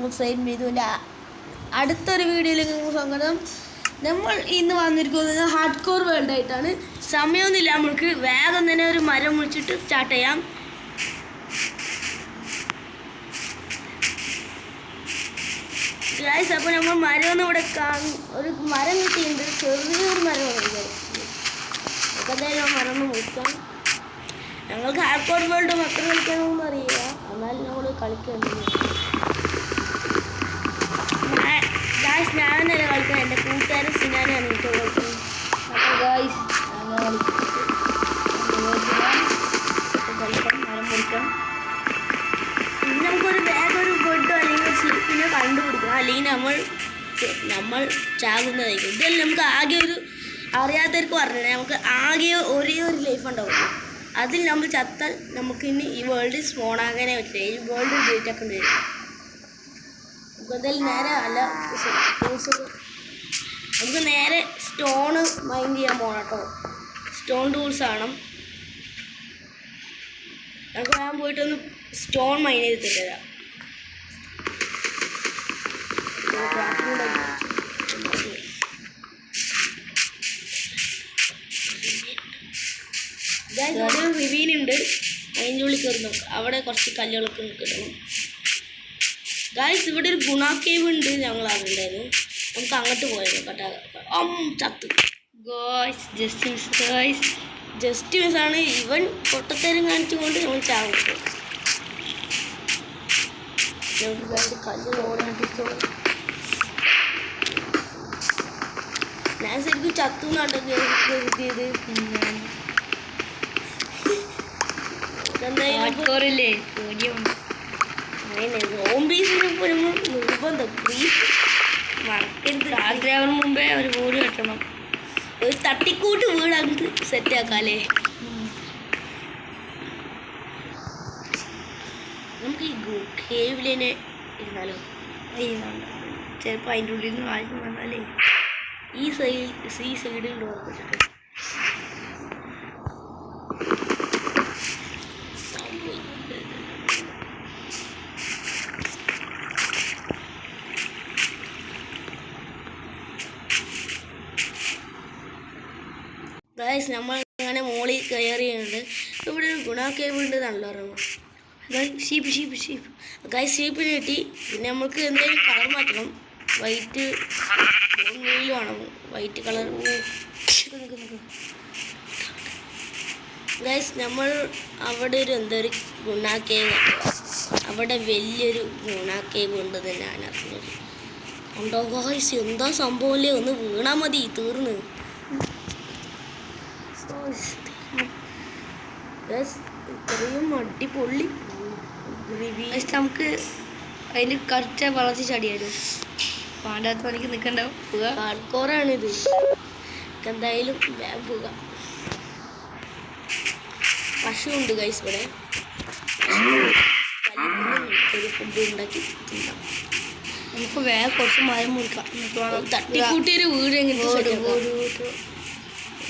മുസൈൻ മിഥുല. അടുത്തൊരു വീഡിയോയിലേക്ക് സ്വാഗതം. നമ്മൾ ഇന്ന് വന്നിരിക്കുന്നത് ഹാർഡ് കോർ വേൾഡ് ആയിട്ടാണ്. സമയമൊന്നുമില്ല, നമുക്ക് വേഗം തന്നെ ഒരു മരം മുറിച്ചിട്ട് സ്റ്റാർട്ട് ചെയ്യാം. ഗൈസ്, അപ്പോൾ നമ്മൾ മരം ഒന്നും ഇവിടെ ഒരു മരം കിട്ടിയിട്ടുണ്ട്, ചെറിയൊരു മരമാണ്. അപ്പോൾ എന്തായാലും മരം ഒന്ന് മുറിക്കാം. ഞങ്ങൾക്ക് ഹാർഡ് കോർ വേൾഡ് മക്കൾ കളിക്കാനൊന്നും അറിയില്ല, എന്നാലും നമ്മൾ കളിക്കുന്നുണ്ട്. ഗായ്സ്, ഞാനല്ല കളിക്കുന്നത്, എൻ്റെ കൂട്ടുകാരൻ സിനാനാണ് കേട്ടോ കളിക്കുന്നത്. അപ്പോൾ ഗായ്സ് കളിക്കാം, മരം മുറിക്കാം. പിന്നെ നമുക്കൊരു വേഗം ബെഡോ അല്ലെങ്കിൽ ഒരു സ്ലീപ്പിനെ കണ്ടുപിടിക്കണം, അല്ലെങ്കിൽ നമ്മൾ ചാകുന്നതായിരിക്കും. ഇതെല്ലാം നമുക്ക് ആകെ ഒരു അറിയാത്തവർക്ക് പറഞ്ഞത്, നമുക്ക് ആകെ ഒരേ ഒരു ലൈഫ് ഉണ്ടാവും. അതിൽ നമ്മൾ ചത്താൽ നമുക്ക് ഇനി ഈ വേൾഡ് സ്പോണാകാനേ പറ്റില്ല, ഈ വേൾഡ് ഡിലീറ്റ് ആക്കേണ്ടി വരും. നമുക്ക് നേരെ അല്ല നമുക്ക് നേരെ സ്റ്റോണ് മൈൻഡ് ചെയ്യാൻ പോകണം കേട്ടോ. സ്റ്റോൺ ടൂൾസ് ആണ് നമുക്ക്. ഞാൻ പോയിട്ടൊന്ന് സ്റ്റോൺ മൈൻഡ് ചെയ്തിട്ട് തരാം. ഒരു റിവീനുണ്ട്, അതിൻ്റെ ഉള്ളിൽ കയറി നോക്കാം. അവിടെ കുറച്ച് കല്ലുകളൊക്കെ കിട്ടണം. ഗായ്സ്, ഇവിടെ ഒരു ഗുണ കേവ് ഉണ്ട്, ഞങ്ങൾ അറിഞ്ഞിട്ടുണ്ടായിരുന്നു. നമുക്ക് അങ്ങോട്ട് പോയത് കേട്ടോ. ചത്ത് ഗായ്സ്, ജസ്റ്റ് മിസ്സാണ്. ഇവൻ പൊട്ടത്തേരും കാണിച്ചുകൊണ്ട് നമ്മൾ ചാവും. കല്ല് ഞാൻ ശരിക്കും ചത്തു നാട്ടോ കരുതിയത്. നിർബന്ധം മറക്കരുത്. രാത്രിയാവുന്ന മുമ്പേ ഒരു വീട് കെട്ടണം, ഒരു തട്ടിക്കൂട്ട് വീട് അങ്ങോട്ട് സെറ്റാക്കാല്ലേ. നമുക്ക് ഈ കേവിലെ ഇരുന്നാലോ? ചിലപ്പോൾ അതിൻ്റെ ഉള്ളിൽ നിന്ന് ആരും വന്നാലേ ഈ സൈഡിൽ ഡോർ വെച്ചിട്ട് ഗായ്സ്, നമ്മൾ അങ്ങനെ മോളിൽ കയറിയുണ്ട്. ഇവിടെ ഒരു ഗുണ കേവ് ഉണ്ട് നല്ലോ പറയുമ്പോൾ. ഷീപ്പ് ഗായ്സ്, ഷീപ്പിന് കിട്ടി. പിന്നെ നമുക്ക് എന്തെങ്കിലും കളർ മാറ്റണം. വൈറ്റ് വെയിൽ വേണം, വൈറ്റ് കളർ. ഗായ്സ്, നമ്മൾ അവിടെ ഒരു എന്തൊരു ഗുണ കേവ്, അവിടെ വലിയൊരു ഗുണ കേവ് ഉണ്ടെന്ന് ഞാൻ അറിഞ്ഞത്. ഉണ്ടോ ഗായ്സ്? എന്താ സംഭവമല്ലേ, ഒന്ന് വീണാൽ മതി, തീർന്ന്. ഇത്രയും അടിപൊളി നമുക്ക് അതിന് കറക്റ്റ് വളർച്ച ചടിയാലും പാണ്ടാത്ത പണിക്ക് നിൽക്കണ്ടാവും. ഹാർഡ്കോറാണിത്. എന്തായാലും വേഗം പോകാം. പശു ഉണ്ട് ഗൈസ് ഇവിടെ. ഒരു ഫുഡ് ഉണ്ടാക്കി തിന്നാം. നമുക്ക് വേഗം കുറച്ച് മരം മുറിക്കാം. തട്ടിക്കൂട്ടിയൊരു വീട് എങ്ങനെ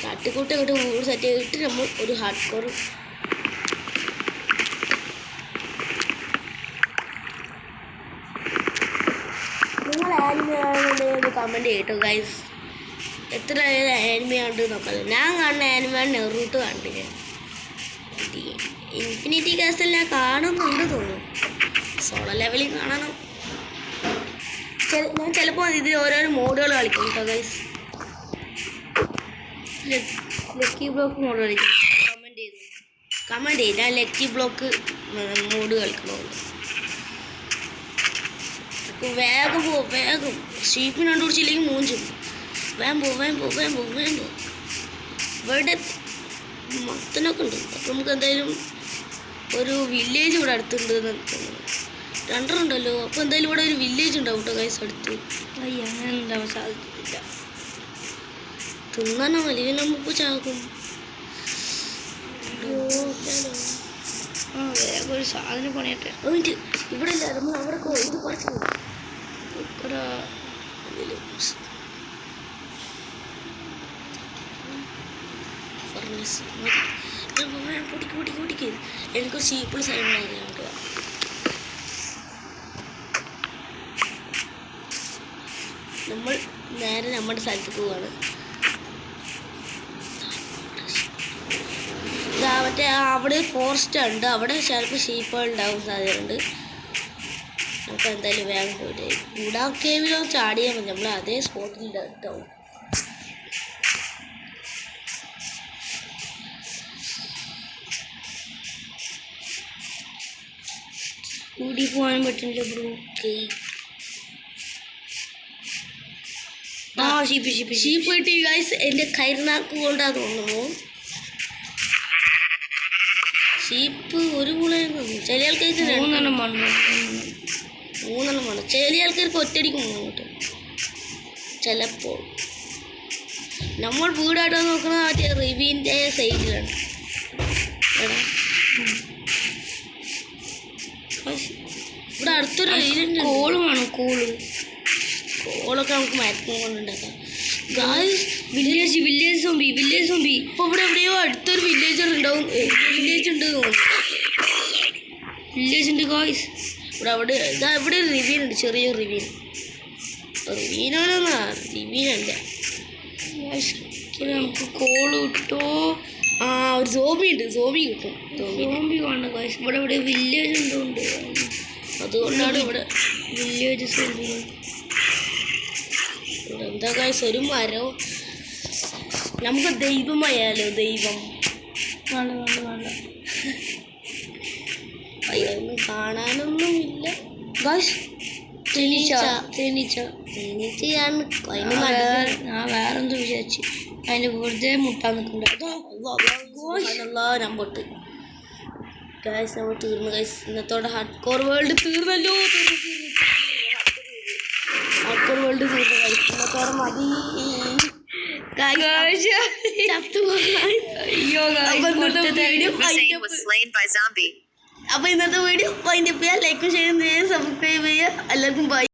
തട്ടിക്കൂട്ടി അങ്ങോട്ട് വീട് സെറ്റ് ചെയ്തിട്ട് നമ്മൾ ഒരു ഹാർഡ് കോർ. നിങ്ങൾ ആനിമയാണെന്നുണ്ടെങ്കിൽ കമൻറ്റ് ചെയ്യട്ടോ ഗൈസ്. എത്ര ആനിമയുണ്ട് നോക്കാം. ഞാൻ കാണുന്ന ആനിമയാണ് നെറൂട്ടോ കണ്ടില്ല. ഇൻഫിനിറ്റി കാസ്റ്റൽ ഞാൻ കാണുന്നുണ്ട് തോന്നുന്നു. സോളോ ലെവലിൽ കാണണം. ഞാൻ ചിലപ്പോൾ ഇതിൽ ഓരോരോ മോഡുകൾ കളിക്കും കേട്ടോ ഗൈസ്. ലക്കി ബ്ലോക്ക് മോഡ് കളിക്കും. കമൻറ്റ് ചെയ്ത് ഞാൻ ലക്കി ബ്ലോക്ക് മോഡ് കളിക്കണമല്ലോ. വേഗം വേഗം ഷീപ്പിന് കണ്ടുപിടിച്ചില്ലെങ്കിൽ മൂഞ്ചും. വേഗം പോ. ഇവിടെ മത്തനൊക്കെ ഉണ്ട്. അപ്പോൾ നമുക്ക് എന്തായാലും ഒരു വില്ലേജ് ഇവിടെ അടുത്തുണ്ട് രണ്ടെണ്ണം ഉണ്ടല്ലോ. അപ്പോൾ എന്തായാലും ഇവിടെ ഒരു വില്ലേജ് ഉണ്ടാവും കേട്ടോ ഗൈസ് അടുത്ത്. അങ്ങനെ ഉണ്ടാവാൻ സാധ്യതയില്ല. തിന്നാനോ അല്ലെങ്കിൽ നമുക്ക് ചാകും. വേഗം ഒരു സാധനം പണിയട്ടെ. ഇവിടെ ഇല്ല, നമ്മൾ അവിടെ ഇത് കുറച്ച് ഇവിടെ ഫർണസ് പൊടിക്ക് എനിക്കൊരു ചീപ്പുള്ള സ്ഥലങ്ങൾ അറിയാം കേട്ടോ. നമ്മൾ നേരെ നമ്മുടെ സ്ഥലത്ത് പോവാണ്. മറ്റേ അവിടെ ഫോറസ്റ്റ് ഉണ്ട്, അവിടെ ചിലപ്പോൾ ഷീപ്പുകൾ ഉണ്ടാവും സാധ്യതയുണ്ട്. നമുക്ക് എന്തായാലും വേഗം പോയിട്ട് ഗുഡാ കേവിലോ ചാടിയാൽ മതി. നമ്മൾ അതേ സ്പോട്ടിൽ ഉണ്ടാവും. കൂടി പോകാനും പറ്റുന്നില്ല ബ്രോ. ഷീപ്പ് കിട്ടി ഗൈസ്. എൻ്റെ കൈനാക്ക് കൊണ്ടാ തോന്നുന്നു. ഷീപ്പ് ഒരു ഗുണമായിരുന്നു. ചില ആൾക്കാർക്ക് 3 എണ്ണം വേണം. ചില ആൾക്കാർക്ക് ഒറ്റയടിക്ക് 3 കിട്ടും. ചിലപ്പോൾ നമ്മൾ വീടായിട്ടോ നോക്കുന്നത് മറ്റേ റിവീൻ്റെ സൈഡിലാണ്. ഇവിടെ അടുത്തൊരു റെയിലുണ്ട്. കോള് വേണം. കോളൊക്കെ നമുക്ക് മരക്കും കൊണ്ടുണ്ടാക്കാം. Village zombie. ഇപ്പോൾ ഇവിടെ എവിടെയോ അടുത്തൊരു വില്ലേജർ ഉണ്ടാവും. വില്ലേജ് ഉണ്ട് ഗായ്സ്. ഇവിടെ ഒരു റിവീൻ ഉണ്ട്. ചെറിയൊരു റിവീനല്ല. നമുക്ക് കോള് കിട്ടോ? ഒരു സോംബി കിട്ടും. സോംബി വേണ്ട ഗായ്സ്. ഇവിടെ വില്ലേജ് ഉണ്ടോണ്ട്, അതുകൊണ്ടാണ് ഇവിടെ വില്ലേജ് സോംബി. എന്താ ഗായ്സ്, ഒരു മരം. നമുക്ക് ദൈവമായാലോ? ദൈവം വേണ്ട. അയ്യൊന്നും കാണാനൊന്നുമില്ല ഗായ്സ്. തേനീച്ചയാണ്. ഞാൻ വേറെന്തോ വിചാരിച്ചു. അതിന് വെറുതെ മുട്ടാൻ നിൽക്കുന്നുണ്ട്. ഞാൻ പൊട്ട് ഗായ്സ്. നമ്മൾ തീർന്നു ഗായ്സ്. ഇന്നത്തോടെ ഹാർഡ് കോർ വേൾഡ് തീർന്നല്ലോ. ഹാർഡ് വേൾഡ് തീർന്നു ഗായ്സ്. ഇന്നത്തോടെ മതി. അപ്പൊ ഇന്നത്തെ വീഡിയോ വൈൻഡപ്പ് ചെയ്യുക. ലൈക്കും ഷെയറും ചെയ്യുക, സബ്സ്ക്രൈബ് ചെയ്യുക. എല്ലാവർക്കും ബൈ.